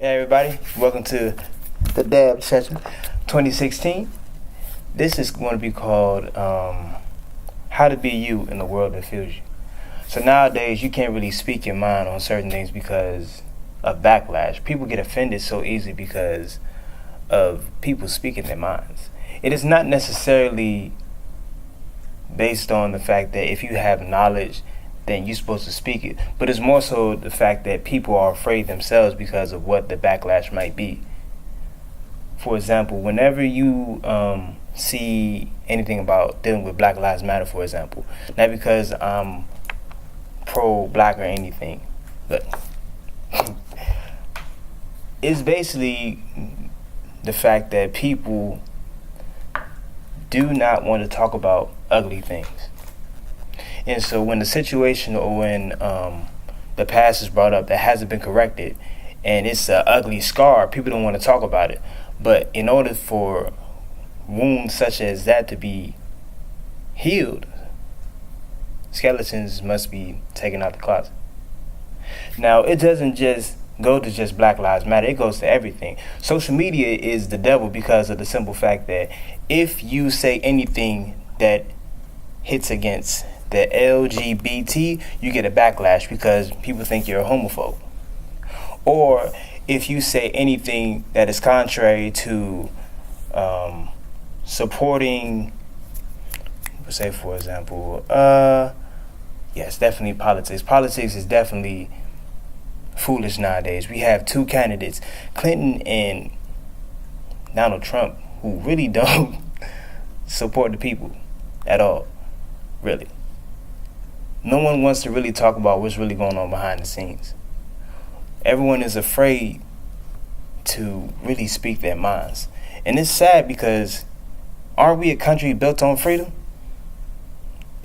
Hey everybody, welcome to the Dab Session 2016. This is going to be called How to Be You in the World That Feels You. So nowadays you can't really speak your mind on certain things because of backlash. People get offended so easily because of people speaking their minds. It is not necessarily based on the fact that if you have knowledge then you're supposed to speak it. But it's more so the fact that people are afraid themselves because of what the backlash might be. For example, whenever you see anything about dealing with Black Lives Matter, for example, not because I'm pro-black or anything, but it's basically the fact that people do not want to talk about ugly things. And so when the situation or when the past is brought up that hasn't been corrected and it's an ugly scar, people don't want to talk about it. But in order for wounds such as that to be healed, skeletons must be taken out the closet. Now, it doesn't just go to just Black Lives Matter. It goes to everything. Social media is the devil because of the simple fact that if you say anything that hits against the LGBT, you get a backlash because people think you're a homophobe. Or if you say anything that is contrary to supporting, say for example, yes, definitely politics. Politics is definitely foolish nowadays. We have two candidates, Clinton and Donald Trump, who really don't support the people at all, really. No one wants to really talk about what's really going on behind the scenes. Everyone is afraid to really speak their minds. And it's sad because aren't we a country built on freedom?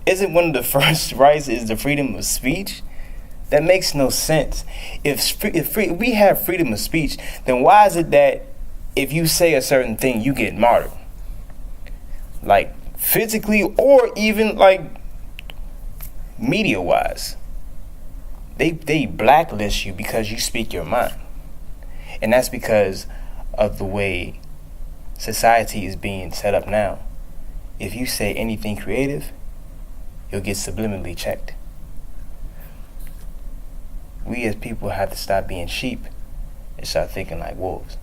Isn't one of the first rights is the freedom of speech? That makes no sense. If we have freedom of speech, then why is it that if you say a certain thing, you get martyred? Like physically or even like media-wise, they blacklist you because you speak your mind. And that's because of the way society is being set up now. If you say anything creative, you'll get subliminally checked. We as people have to stop being sheep and start thinking like wolves.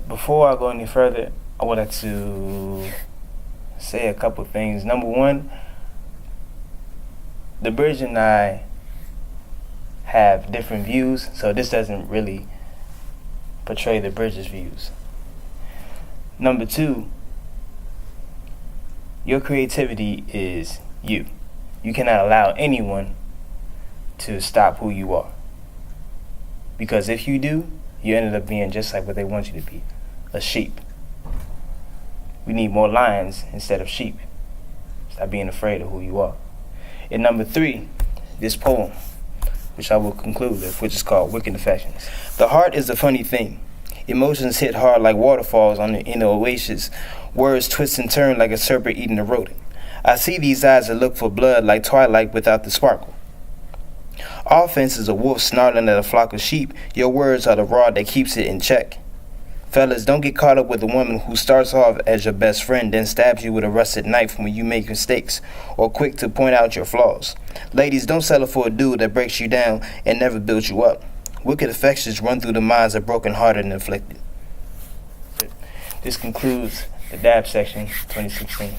Before I go any further, I would like to say a couple things. Number one, The Bridge and I have different views, so this doesn't really portray The Bridge's views. Number two, your creativity is you. You cannot allow anyone to stop who you are. Because if you do, you ended up being just like what they want you to be, a sheep. We need more lions instead of sheep. Stop being afraid of who you are. And number three, this poem, which I will conclude with, which is called Wicked Affections. The heart is a funny thing. Emotions hit hard like waterfalls in the oasis. Words twist and turn like a serpent eating a rodent. I see these eyes that look for blood like twilight without the sparkle. Offense is a wolf snarling at a flock of sheep. Your words are the rod that keeps it in check. Fellas, don't get caught up with a woman who starts off as your best friend, then stabs you with a rusted knife when you make mistakes, or quick to point out your flaws. Ladies, don't settle for a dude that breaks you down and never builds you up. Wicked affections run through the minds of broken-hearted and afflicted. This concludes the Dab Section 2016.